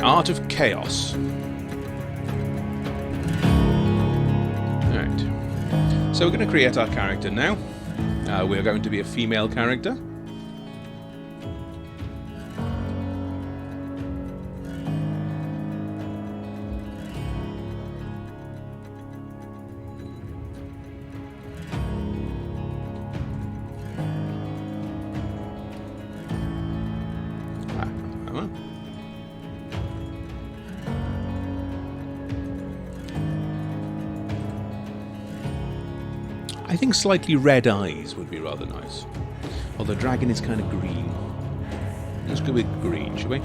Art of Chaos. Alright. So we're going to create our character now. We're going to be a female character. I think slightly red eyes would be rather nice. Although dragon is kind of green. Let's go with green, shall we?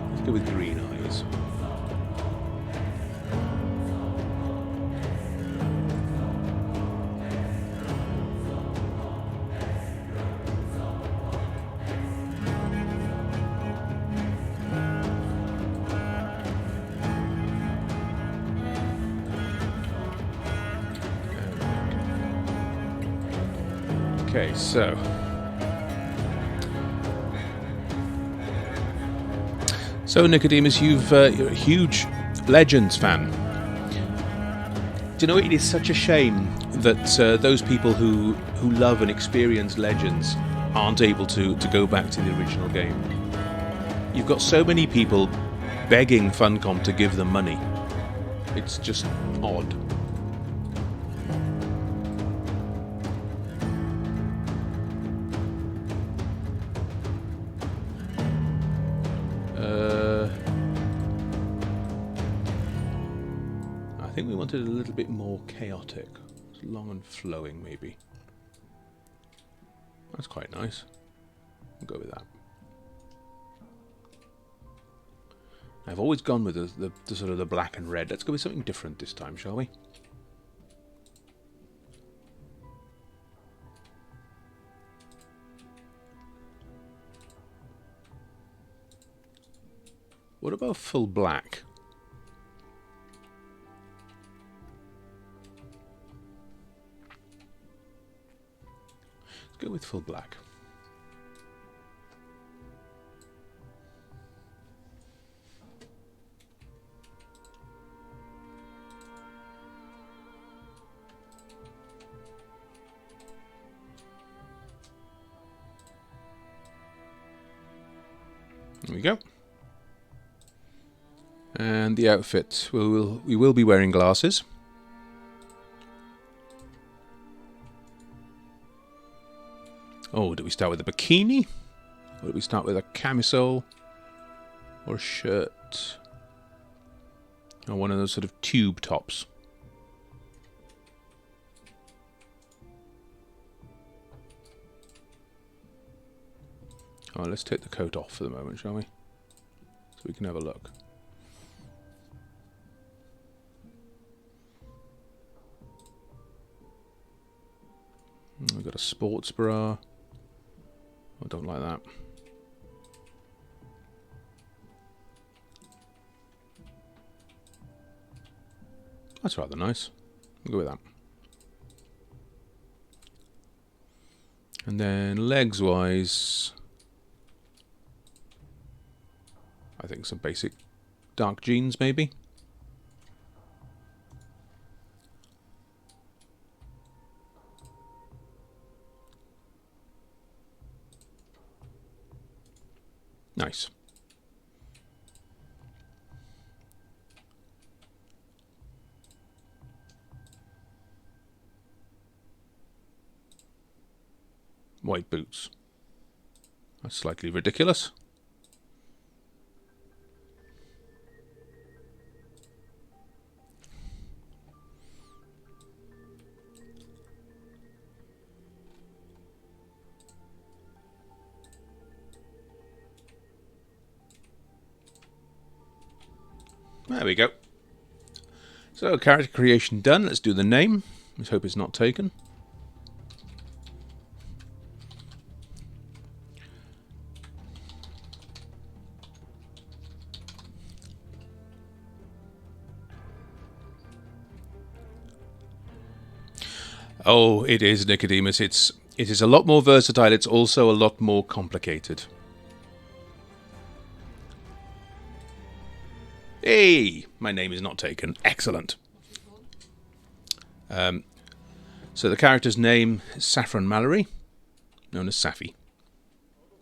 Let's go with green eyes. Okay, so Nicodemus, you're a huge Legends fan. Do you know, it is such a shame that those people who love and experience Legends aren't able to go back to the original game. You've got so many people begging Funcom to give them money. It's just odd. I think we wanted a little bit more chaotic. It's long and flowing, maybe. That's quite nice. We'll go with that. I've always gone with the sort of the black and red. Let's go with something different this time, shall we? What about full black? Let's go with full black. There we go. And the outfit, we will be wearing glasses. Oh, do we start with a bikini? Or do we start with a camisole? Or a shirt? Or one of those sort of tube tops? Oh, let's take the coat off for the moment, shall we? So we can have a look. We've got a sports bra. I don't like that. That's rather nice. We'll go with that. And then legs wise, I think some basic dark jeans maybe. Nice. White boots. That's slightly ridiculous. There we go. So, character creation done. Let's do the name. Let's hope it's not taken. Oh, it is, Nicodemus. It is a lot more versatile. It's also a lot more complicated. Hey, my name is not taken. Excellent. So the character's name is Saffron Mallory, known as Safi.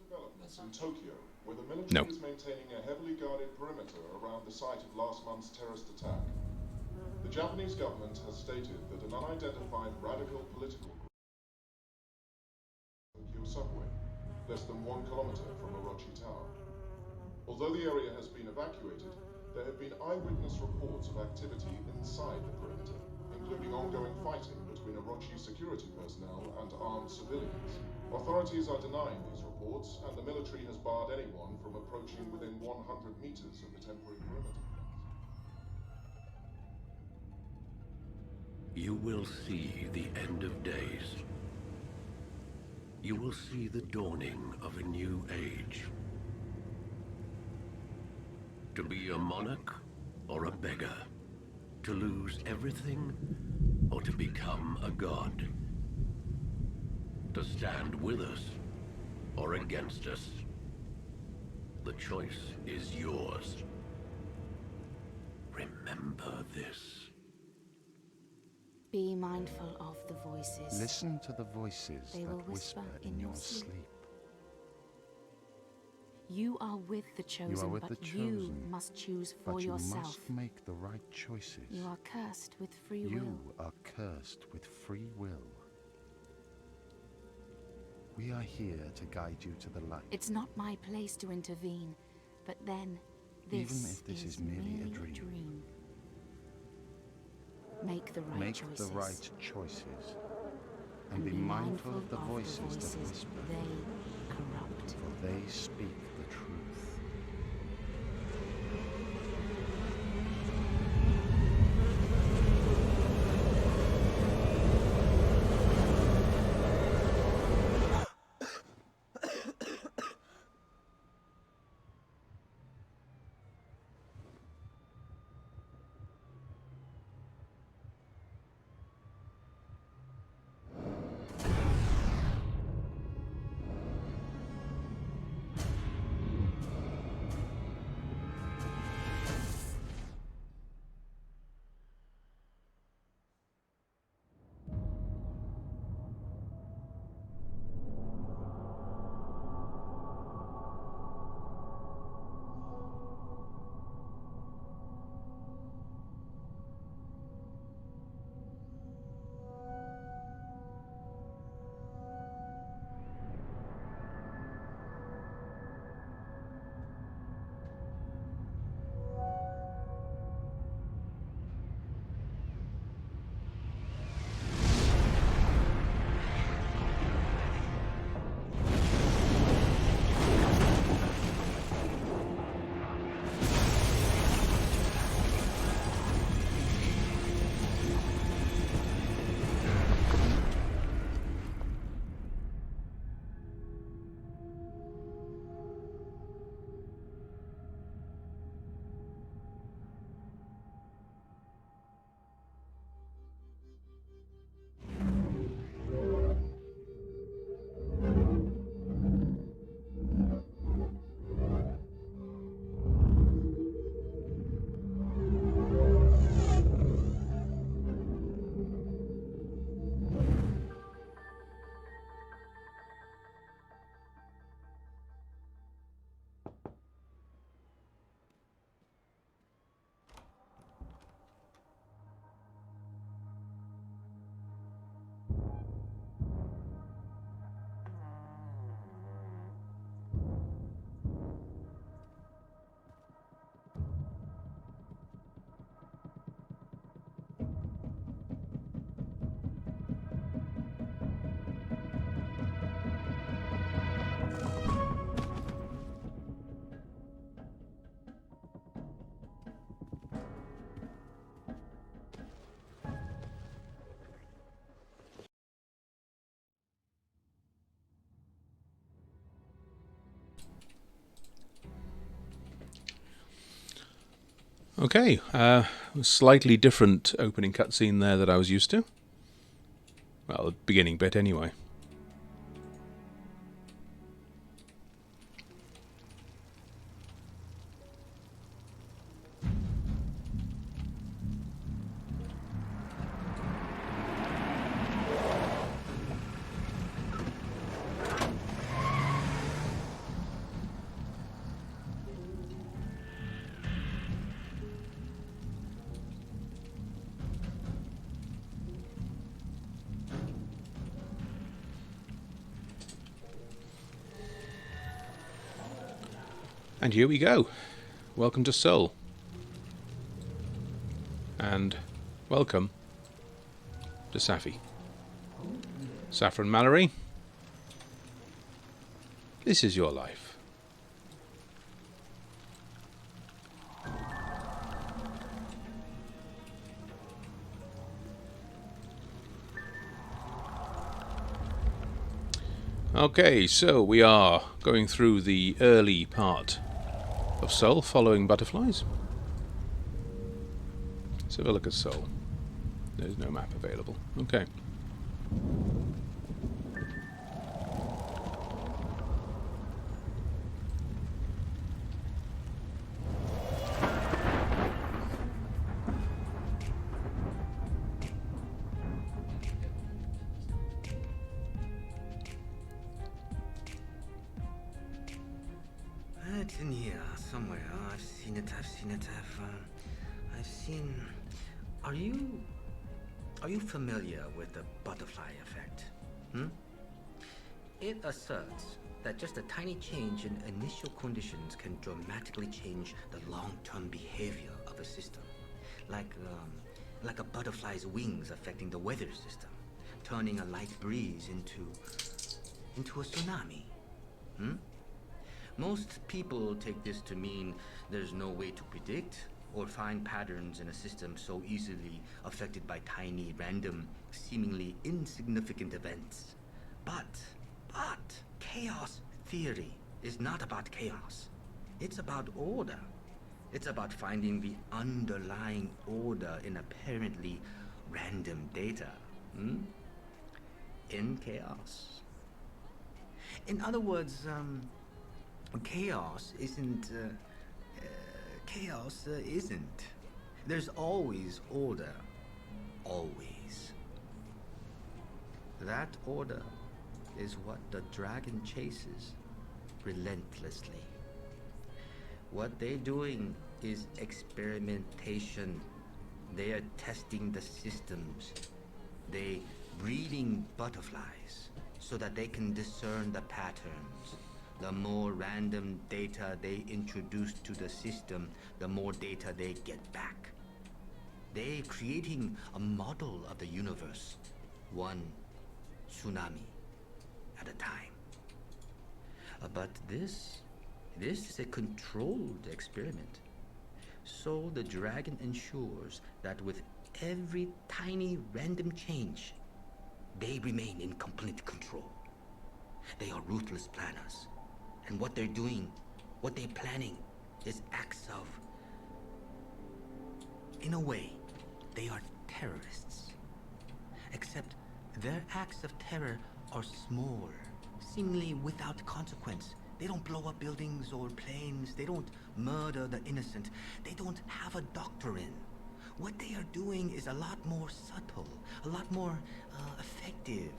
Developments in Tokyo, where the military No. is maintaining a heavily guarded perimeter around the site of last month's terrorist attack. The Japanese government has stated that an unidentified radical political group Tokyo subway, less than 1 kilometer from Orochi Tower. Although the area has been evacuated, there have been eyewitness reports of activity inside the perimeter, including ongoing fighting between Orochi security personnel and armed civilians. Authorities are denying these reports, and the military has barred anyone from approaching within 100 meters of the temporary perimeter. You will see the end of days. You will see the dawning of a new age. To be a monarch or a beggar. To lose everything or to become a god. To stand with us or against us. The choice is yours. Remember this. Be mindful of the voices. Listen to the voices They will that whisper in your sleep. You are with the chosen, with but the you chosen, must choose for But you yourself. must make the right choices. You are cursed with free You will. are cursed with free will. We are here to guide you to the light. It's not my place to intervene, but then this, Even if this is merely a dream. Make the right Make choices. the right choices. And be mindful of the voices that whisper. They corrupt. For they speak the truth. Okay, slightly different opening cutscene there that I was used to. Well, the beginning bit anyway. And here we go. Welcome to Seoul. And welcome to Safi. Saffron, Mallory, this is your life. Okay, so we are going through the early part of Seoul, following butterflies. Let's have a look at Seoul. There's no map available. Okay. It's in here somewhere. I've seen it. I've seen. Are you familiar with the butterfly effect? It asserts that just a tiny change in initial conditions can dramatically change the long-term behavior of a system, like a butterfly's wings affecting the weather system, turning a light breeze into a tsunami. Most people take this to mean there's no way to predict or find patterns in a system so easily affected by tiny, random, seemingly insignificant events. But chaos theory is not about chaos. It's about order. It's about finding the underlying order in apparently random data. In chaos. In other words, chaos isn't. Chaos isn't. There's always order. Always. That order is what the dragon chases relentlessly. What they're doing is experimentation. They are testing the systems. They breeding butterflies so that they can discern the patterns. The more random data they introduce to the system, the more data they get back. They're creating a model of the universe, one tsunami at a time. But this is a controlled experiment. So the dragon ensures that with every tiny random change, they remain in complete control. They are ruthless planners. And what they're doing, what they're planning, is acts of... In a way, they are terrorists. Except their acts of terror are small, seemingly without consequence. They don't blow up buildings or planes. They don't murder the innocent. They don't have a doctrine. What they are doing is a lot more subtle, a lot more effective.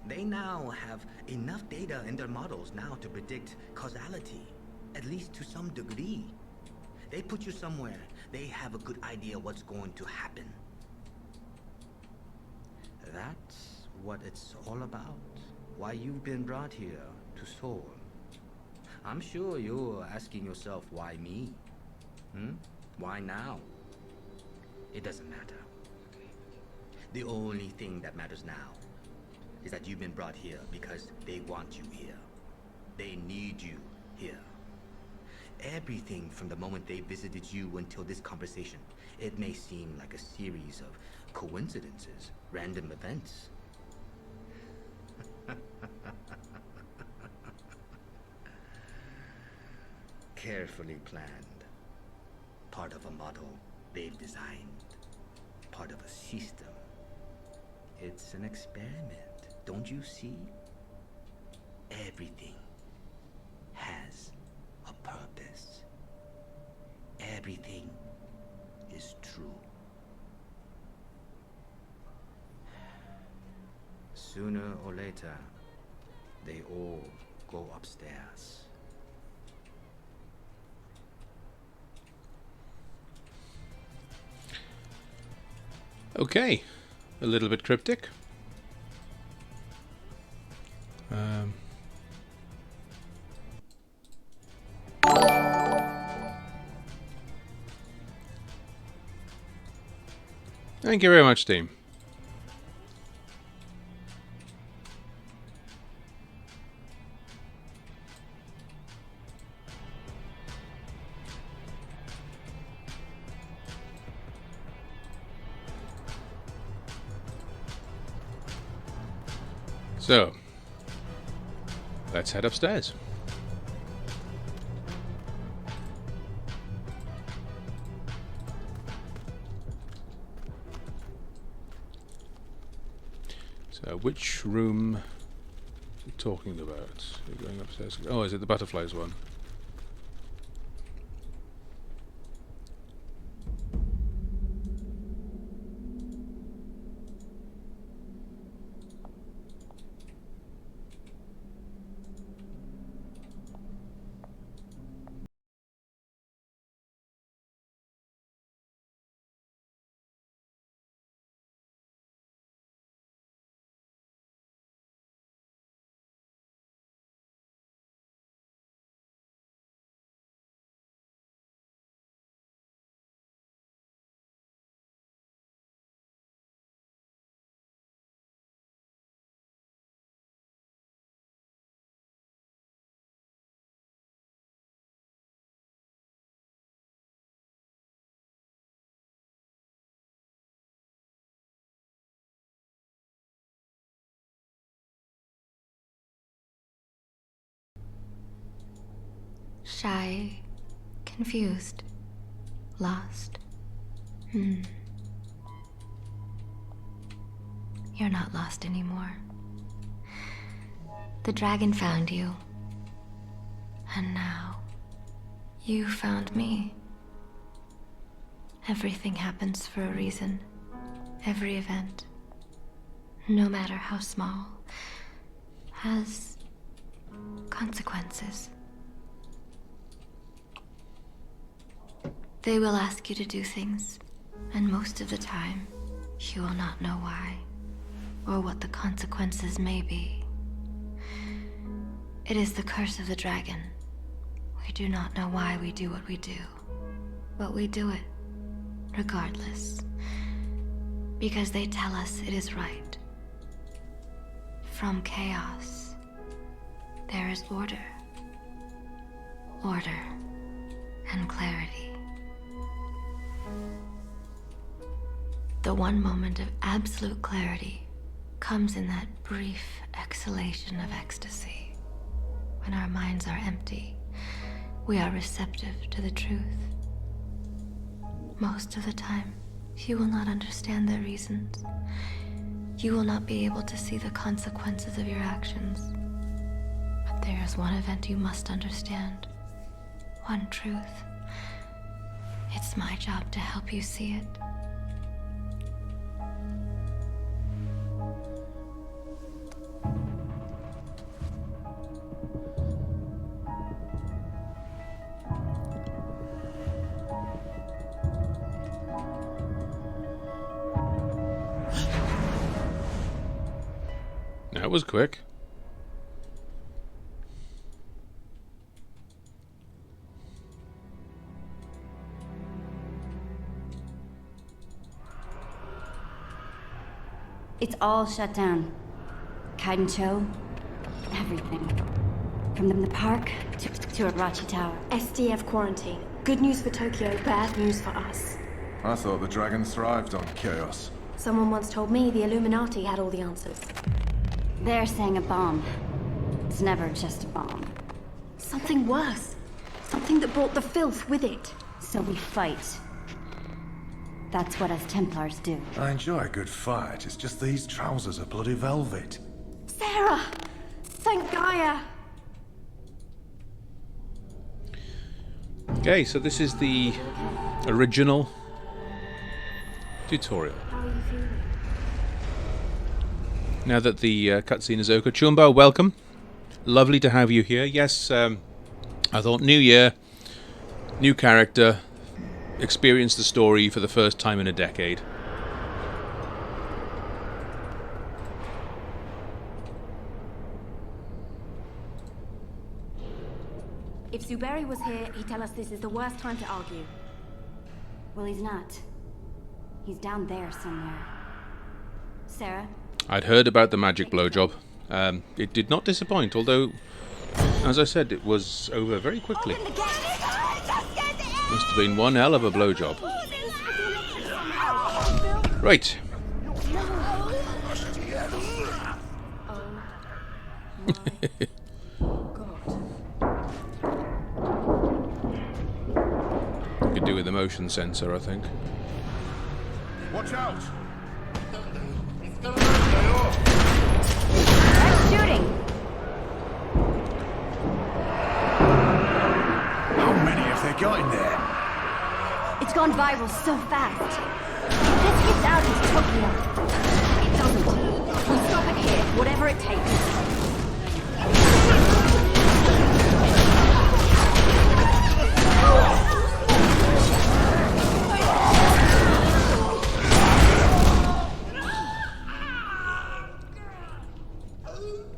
They now have enough data in their models now to predict causality, at least to some degree. They put you somewhere, they have a good idea what's going to happen. That's what it's all about. Why you've been brought here to Seoul. I'm sure you're asking yourself, why me? Why now? It doesn't matter. The only thing that matters now is that you've been brought here because they want you here. They need you here. Everything from the moment they visited you until this conversation, it may seem like a series of coincidences, random events. Carefully planned. Part of a model they've designed. Part of a system. It's an experiment. Don't you see? Everything has a purpose. Everything is true. Sooner or later, they all go upstairs. Okay, a little bit cryptic. Thank you very much, team. So, let's head upstairs. So, which room are we talking about? We're going upstairs. Oh, is it the butterflies one? Shy, confused, lost. You're not lost anymore. The dragon found you. And now, you found me. Everything happens for a reason. Every event, no matter how small, has consequences. They will ask you to do things, and most of the time, you will not know why, or what the consequences may be. It is the curse of the dragon. We do not know why we do what we do, but we do it, regardless, because they tell us it is right. From chaos, there is order. Order and clarity. The one moment of absolute clarity comes in that brief exhalation of ecstasy. When our minds are empty, we are receptive to the truth. Most of the time, you will not understand the reasons. You will not be able to see the consequences of your actions. But there is one event you must understand. One truth. It's my job to help you see it. That was quick. It's all shut down. Kaidencho, everything. From the park to Arachi Tower. SDF quarantine. Good news for Tokyo, bad news for us. I thought the dragon thrived on chaos. Someone once told me the Illuminati had all the answers. They're saying a bomb. It's never just a bomb. Something worse. Something that brought the filth with it. So we fight. That's what us Templars do. I enjoy a good fight, it's just these trousers are bloody velvet. Sarah! Thank Gaia! Okay, so this is the original tutorial. Now that the cutscene is over, Chumba, welcome. Lovely to have you here. Yes, I thought new year, new character, experience the story for the first time in a decade. If Zuberi was here, he'd tell us this is the worst time to argue. Well, he's not. He's down there somewhere. Sarah? I'd heard about the magic blowjob. It did not disappoint, although, as I said, it was over very quickly. Must have been one hell of a blowjob. Right. Could do with the motion sensor, I think. Watch out! That's shooting! How many have they got in there? It's gone viral so fast. If this gets out into Tokyo, it doesn't. We stop it here, whatever it takes.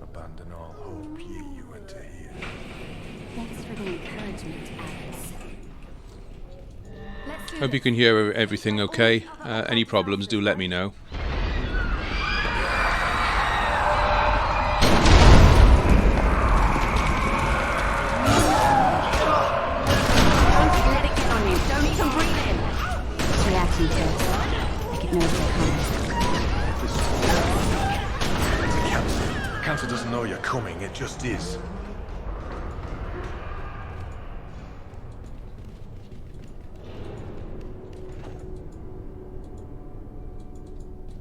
Abandon all hope, ye you enter here. Thanks for the encouragement, Alex. Let's do Hope you can hear everything okay. Any problems, do let me know. Don't let it get on you. Don't even breathe in. It's reacting to us. Like it knows we're coming. Cancer doesn't know you're coming, it just is.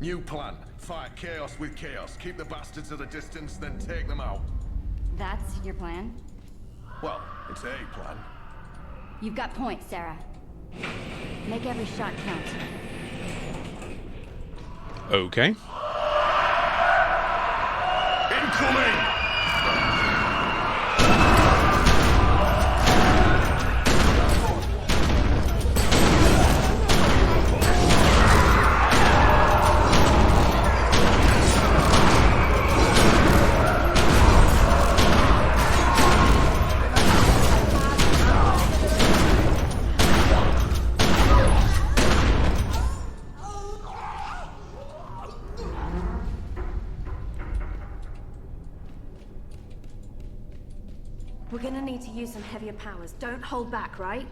New plan. Fight chaos with chaos. Keep the bastards at a distance, then take them out. That's your plan? Well, it's a plan. You've got points, Sarah. Make every shot count. Okay. Incoming! We're gonna need to use some heavier powers. Don't hold back, right?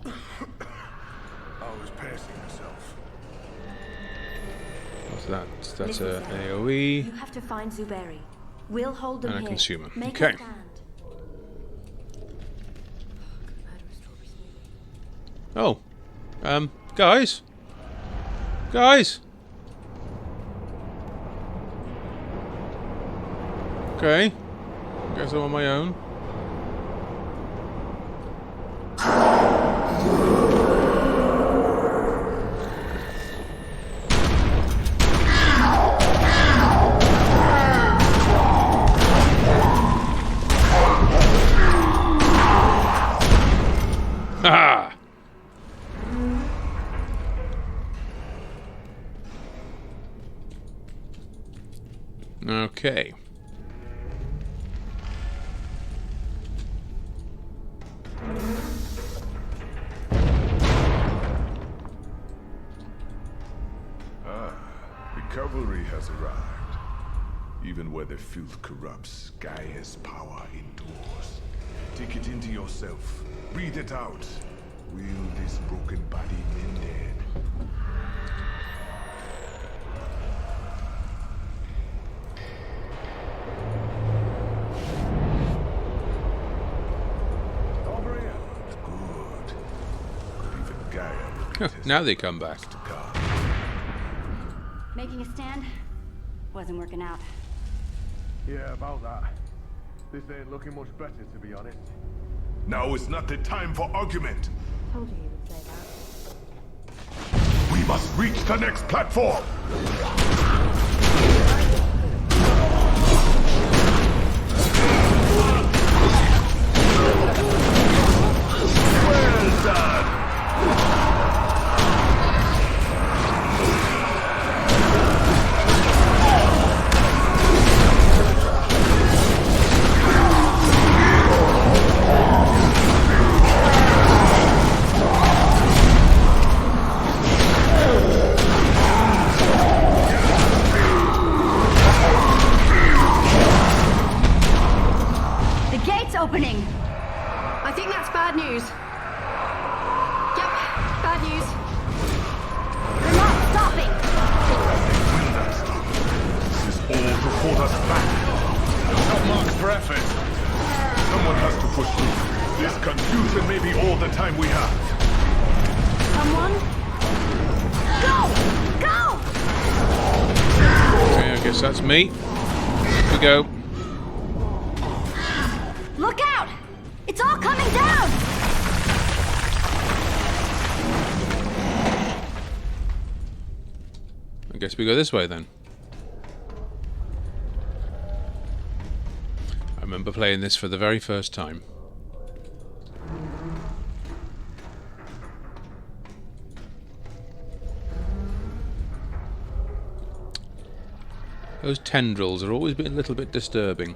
I was pacing myself. What's that? That's Listen, a Sarah. AoE You have to find Zuberi. We'll hold them and a here. consumer. Make Okay. a stand. Oh. Guys? Guys? Okay. Guess I'm on my own. Ha! Okay. The cavalry has arrived. Even where the filth corrupts, Sky has power indoors. Take it into yourself. Breathe it out. Will this broken body mended? Over here. Good. Even Gaia will be Now they come back. to come. Making a stand? Wasn't working out. Yeah, about that. This ain't looking much better, to be honest. Now is not the time for argument. Told you he would say that. We must reach the next platform. Well done. That's bad news. Yep, bad news. They're not stopping! Will that stop? This is all to hold us back. Not marked for effort. Someone has to push through. This confusion may be all the time we have. Someone? Go! Go! Okay, I guess that's me. Here we go. Look out! It's all coming down! I guess we go this way then. I remember playing this for the very first time. Those tendrils are always been a little bit disturbing.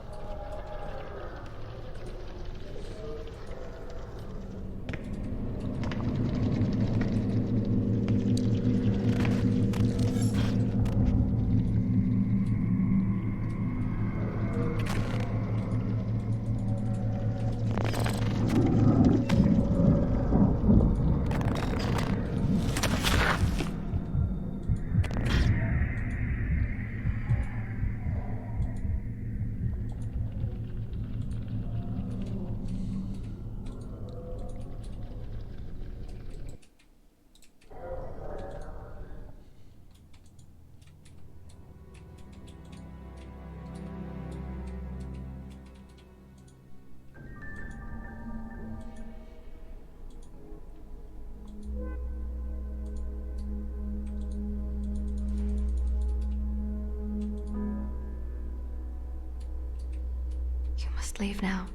Leave now.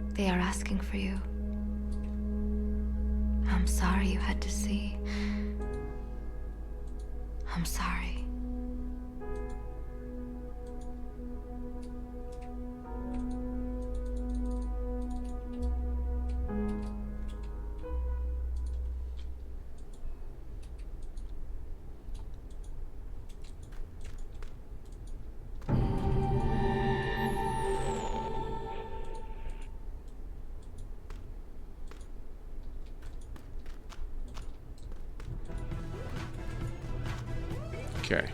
They are asking for you. I'm sorry you had to see. I'm sorry. Okay.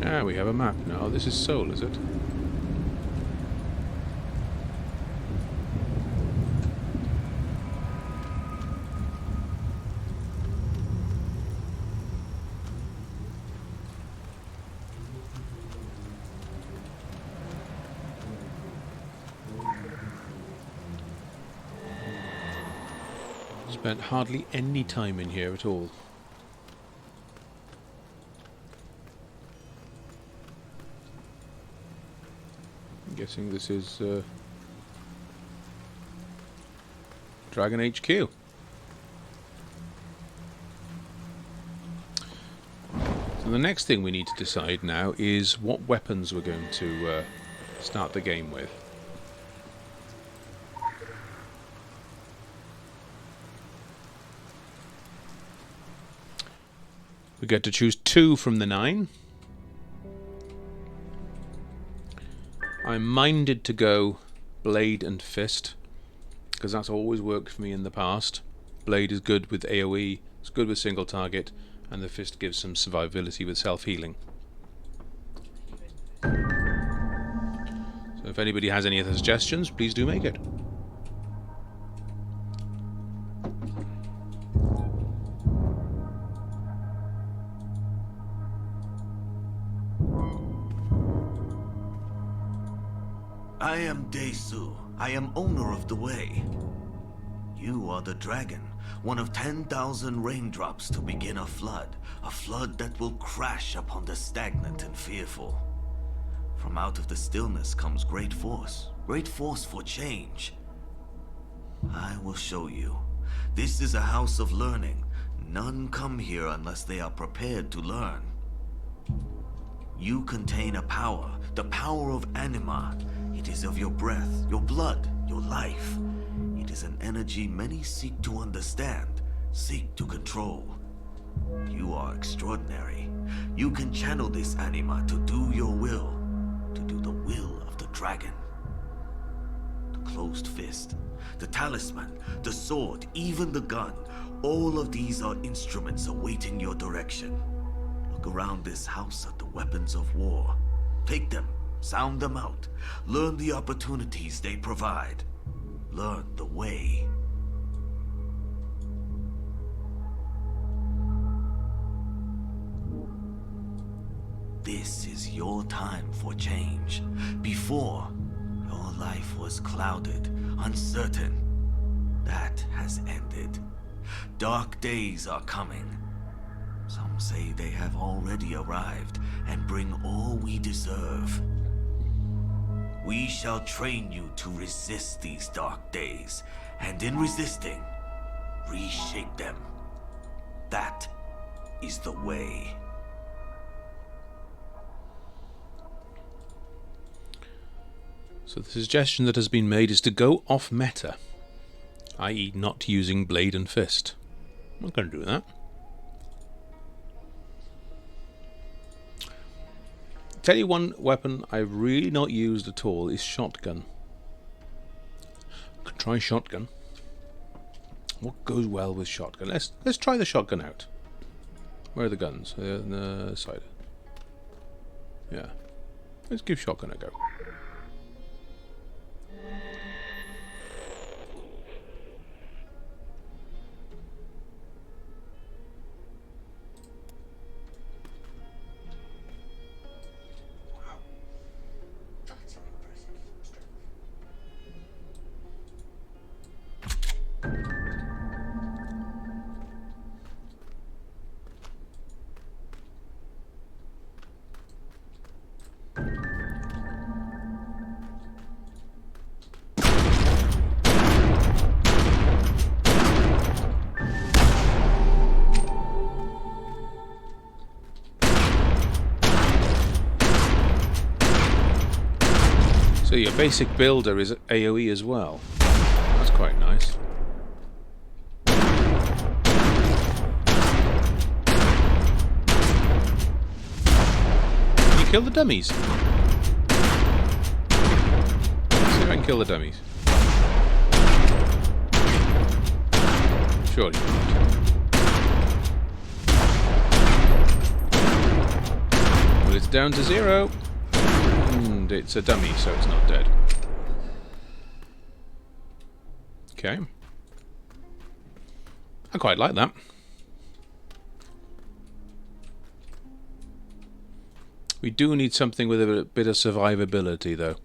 Yeah, we have a map now. This is Seoul, is it? Spent hardly any time in here at all. I'm guessing this is Dragon HQ. So the next thing we need to decide now is what weapons we're going to start the game with. We get to choose 2 from the 9. I'm minded to go Blade and Fist, because that's always worked for me in the past. Blade is good with AoE, it's good with single target, and the Fist gives some survivability with self-healing. So if anybody has any other suggestions, please do make it. I am Daesu. I am owner of the way. You are the dragon, one of 10,000 raindrops to begin a flood that will crash upon the stagnant and fearful. From out of the stillness comes great force for change. I will show you. This is a house of learning. None come here unless they are prepared to learn. You contain a power, the power of anima. It is of your breath, your blood, your life. It is an energy many seek to understand, seek to control. You are extraordinary. You can channel this anima to do your will, to do the will of the dragon. The closed fist, the talisman, the sword, even the gun, all of these are instruments awaiting your direction. Look around this house at the weapons of war. Take them, sound them out, learn the opportunities they provide. Learn the way. This is your time for change. Before, your life was clouded, uncertain. That has ended. Dark days are coming. Some say they have already arrived and bring all we deserve. We shall train you to resist these dark days, and in resisting, reshape them. That is the way. So the suggestion that has been made is to go off meta, i.e. not using blade and fist. I'm not going to do that. Tell you one weapon I've really not used at all is shotgun. Could try shotgun. What goes well with shotgun? Let's try the shotgun out. Where are the guns? On the side. Yeah. Let's give shotgun a go. So your basic builder is AoE as well. That's quite nice. Can you kill the dummies? Let's see if I can kill the dummies. Surely not. Well, it's down to 0. And it's a dummy, so it's not dead. Okay. I quite like that. We do need something with a bit of survivability, though.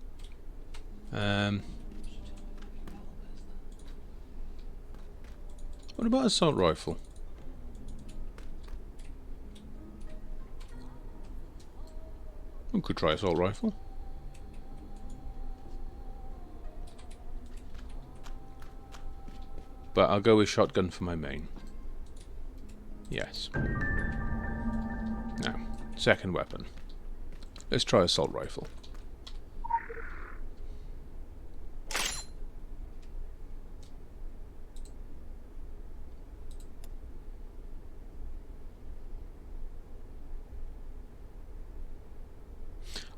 What about assault rifle? We could try assault rifle. But I'll go with shotgun for my main. Yes. Now, second weapon. Let's try assault rifle.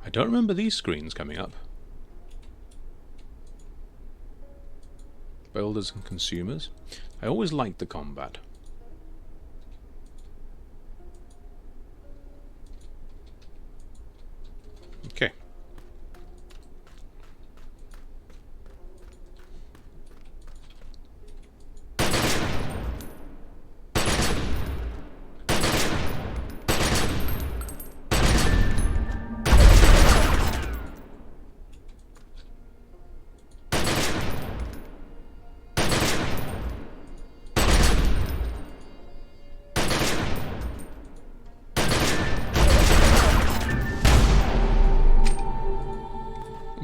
I don't remember these screens coming up. Builders and consumers. I always liked the combat. Okay.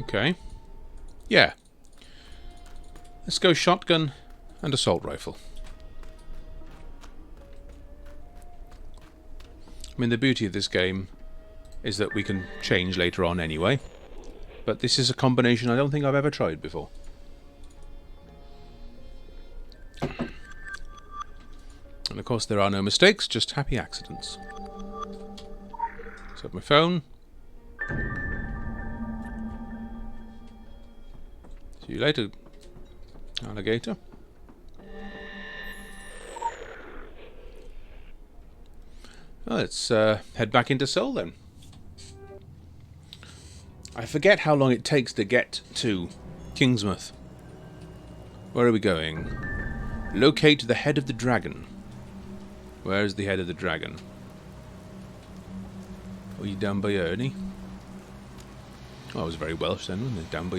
Okay. Yeah. Let's go shotgun and assault rifle. I mean, the beauty of this game is that we can change later on anyway. But this is a combination I don't think I've ever tried before. And of course there are no mistakes, just happy accidents. So my phone. See you later, alligator. Well, let's head back into Seoul then. I forget how long it takes to get to Kingsmouth. Where are we going? Locate the head of the dragon. Where is the head of the dragon? Are you down by Ernie? Oh, I was very Welsh then, wasn't it? Down by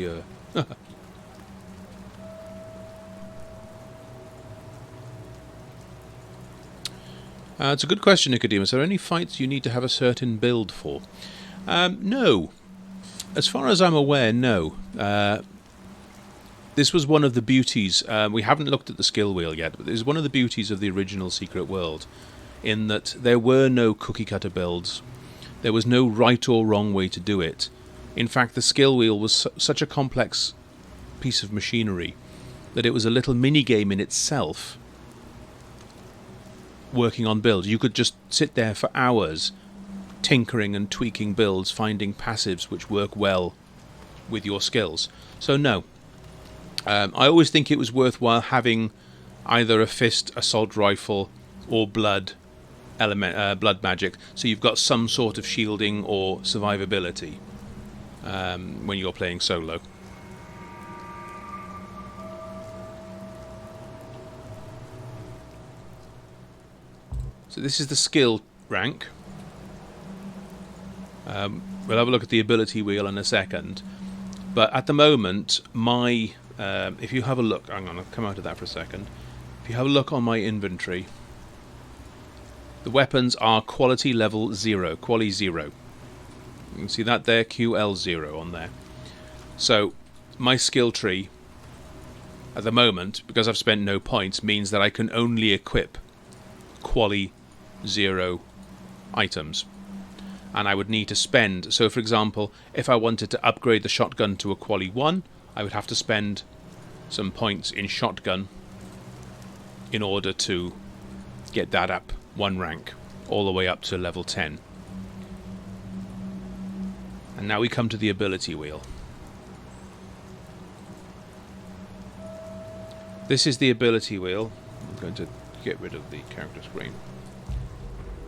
it's a good question, Nicodemus. Are there any fights you need to have a certain build for? No. As far as I'm aware, no. This was one of the beauties. We haven't looked at the skill wheel yet, but it was one of the beauties of the original Secret World, in that there were no cookie-cutter builds. There was no right or wrong way to do it. In fact, the skill wheel was such a complex piece of machinery that it was a little mini-game in itself, working on builds. You could just sit there for hours tinkering and tweaking builds, finding passives which work well with your skills. So no, I always think it was worthwhile having either a fist, assault rifle, or blood magic, so you've got some sort of shielding or survivability when you're playing solo. So this is the skill rank. We'll have a look at the ability wheel in a second, but at the moment if you have a look, I'm going to come out of that for a second. If you have a look on my inventory, the weapons are quality level 0, quali 0. You can see that there, QL0 on there. So my skill tree at the moment, because I've spent no points, means that I can only equip quali 0 items. And I would need to spend, so for example, if I wanted to upgrade the shotgun to a quali 1, I would have to spend some points in shotgun in order to get that up 1 rank, all the way up to level 10. And now we come to the ability wheel. This is the ability wheel. I'm going to get rid of the character screen.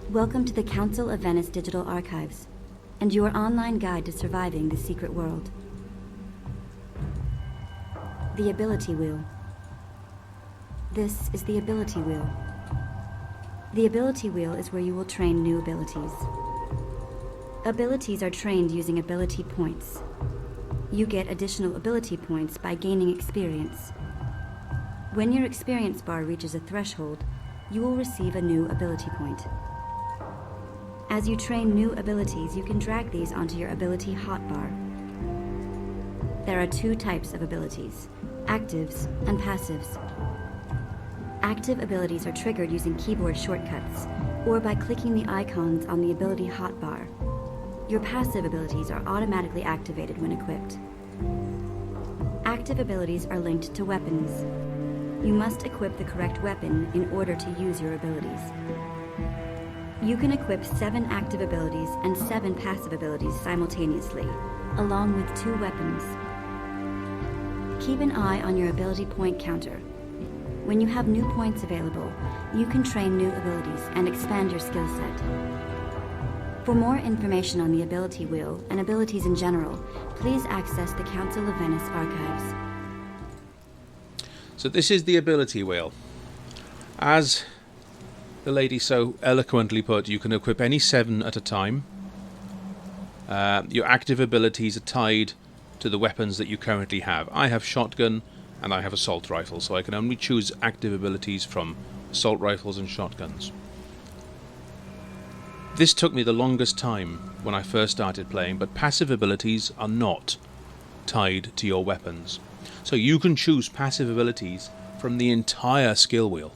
Welcome to the Council of Venice Digital Archives, and your online guide to surviving the secret world. The ability wheel. This is the ability wheel. The ability wheel is where you will train new abilities. Abilities are trained using ability points. You get additional ability points by gaining experience. When your experience bar reaches a threshold, you will receive a new ability point. As you train new abilities, you can drag these onto your ability hotbar. There are 2 types of abilities, actives and passives. Active abilities are triggered using keyboard shortcuts, or by clicking the icons on the ability hotbar. Your passive abilities are automatically activated when equipped. Active abilities are linked to weapons. You must equip the correct weapon in order to use your abilities. You can equip 7 active abilities and 7 passive abilities simultaneously, along with 2 weapons. Keep an eye on your ability point counter. When you have new points available, you can train new abilities and expand your skill set. For more information on the ability wheel and abilities in general, please access the Council of Venice archives. So this is the ability wheel. As the lady so eloquently put, you can equip any 7 at a time. Your active abilities are tied to the weapons that you currently have. I have shotgun and I have assault rifle, so I can only choose active abilities from assault rifles and shotguns. This took me the longest time when I first started playing, but passive abilities are not tied to your weapons. So you can choose passive abilities from the entire skill wheel.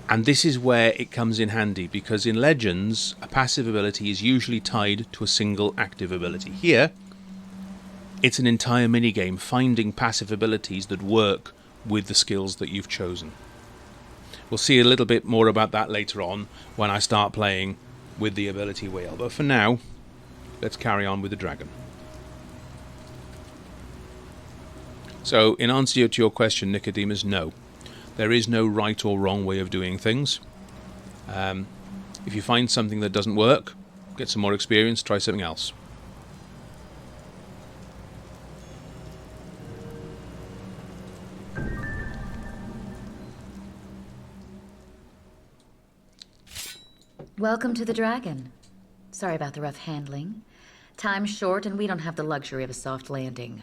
And this is where it comes in handy, because in Legends, a passive ability is usually tied to a single active ability. Here, it's an entire minigame finding passive abilities that work with the skills that you've chosen. We'll see a little bit more about that later on when I start playing with the ability wheel. But for now, let's carry on with the dragon. So, in answer to your question, Nicodemus, no. There is no right or wrong way of doing things. If you find something that doesn't work, get some more experience, try something else. Welcome to the Dragon. Sorry about the rough handling. Time's short and we don't have the luxury of a soft landing.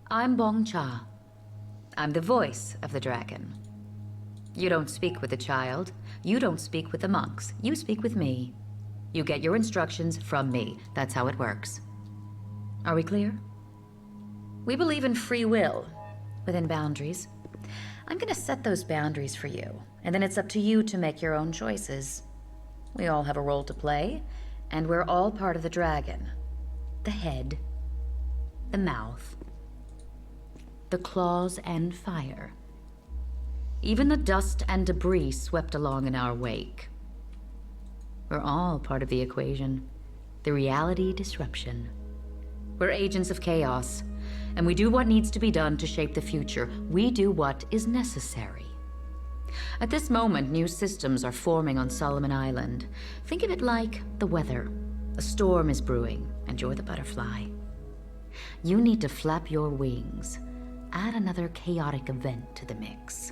I'm Bong Cha. I'm the voice of the dragon. You don't speak with the child. You don't speak with the monks. You speak with me. You get your instructions from me. That's how it works. Are we clear? We believe in free will, within boundaries. I'm gonna set those boundaries for you, and then it's up to you to make your own choices. We all have a role to play, and we're all part of the dragon. The head, the mouth, the claws and fire. Even the dust and debris swept along in our wake. We're all part of the equation, the reality disruption. We're agents of chaos, and we do what needs to be done to shape the future. We do what is necessary. At this moment, new systems are forming on Solomon Island. Think of it like the weather. A storm is brewing, and you're the butterfly. You need to flap your wings. Add another chaotic event to the mix.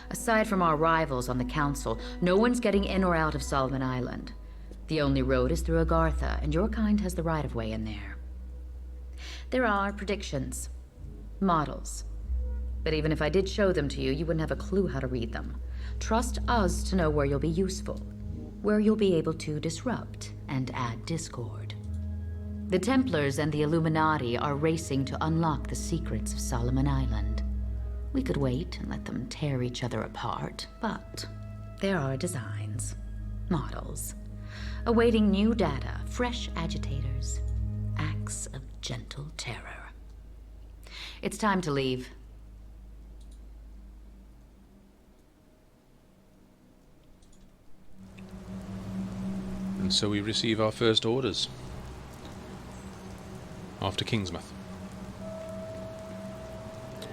Aside from our rivals on the council, no one's getting in or out of Solomon Island. The only road is through Agartha, and your kind has the right-of-way in there. There are predictions, models. But even if I did show them to you, you wouldn't have a clue how to read them. Trust us to know where you'll be useful, where you'll be able to disrupt and add discord. The Templars and the Illuminati are racing to unlock the secrets of Solomon Island. We could wait and let them tear each other apart, but there are designs, models, awaiting new data, fresh agitators, acts of gentle terror. It's time to leave. And so we receive our first orders. After Kingsmouth.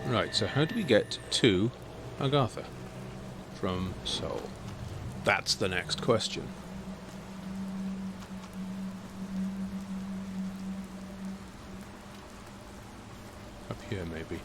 Right, so how do we get to Agartha from Seoul? That's the next question. Up here, maybe.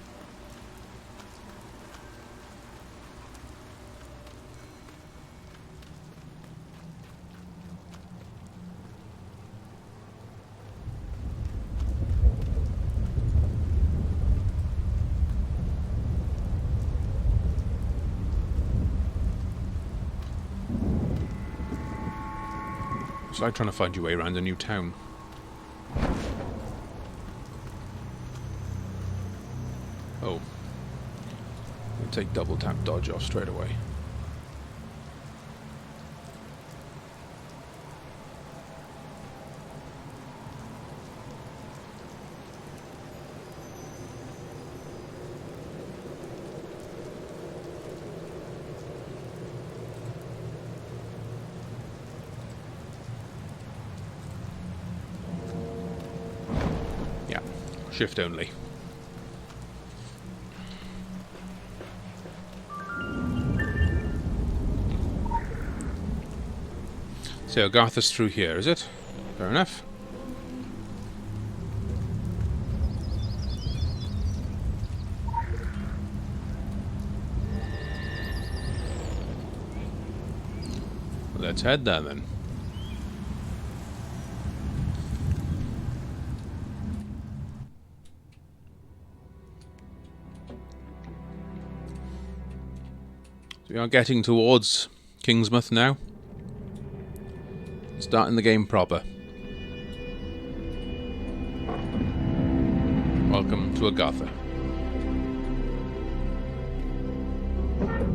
It's like trying to find your way around a new town. Oh. We'll take double tap dodge off straight away. Shift only. So Agartha's through here, is it? Fair enough. Well, let's head there then. We are getting towards Kingsmouth now. Starting the game proper. Welcome to Agartha.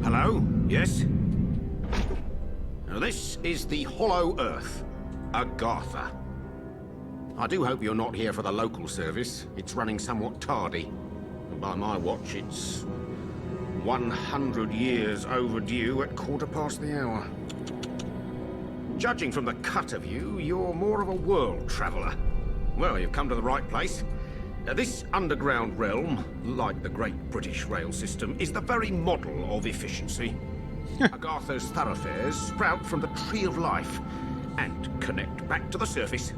Hello? Yes? Now this is the Hollow Earth, Agartha. I do hope you're not here for the local service. It's running somewhat tardy. And by my watch, it's 100 years overdue at 1:15. Judging from the cut of you, you're more of a world traveller. Well, you've come to the right place. This underground realm, like the great British rail system, is the very model of efficiency. Agartha's thoroughfares sprout from the Tree of Life and connect back to the surface.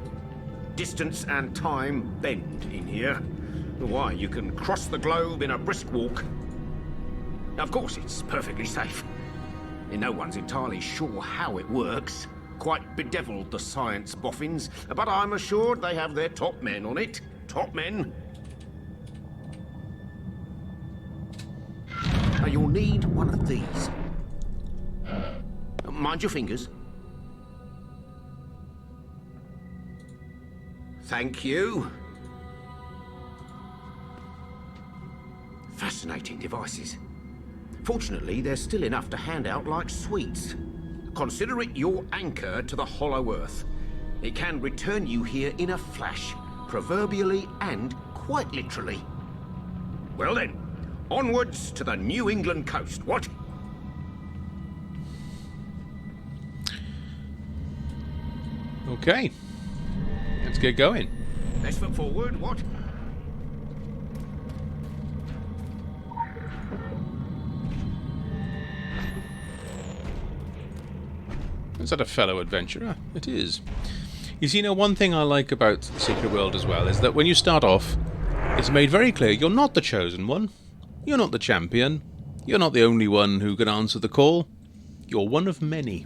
Distance and time bend in here. Why, you can cross the globe in a brisk walk. Of course, it's perfectly safe. No one's entirely sure how it works. Quite bedeviled, the science boffins, but I'm assured they have their top men on it. Top men. Now, you'll need one of these. Mind your fingers. Thank you. Fascinating devices. Fortunately, there's still enough to hand out like sweets. Consider it your anchor to the hollow earth. It can return you here in a flash, proverbially and quite literally. Well then, onwards to the New England coast, what? Okay. Let's get going. Best foot forward, what? Is that a fellow adventurer? It is. You see, now one thing I like about the Secret World as well is that when you start off, it's made very clear you're not the chosen one. You're not the champion. You're not the only one who can answer the call. You're one of many.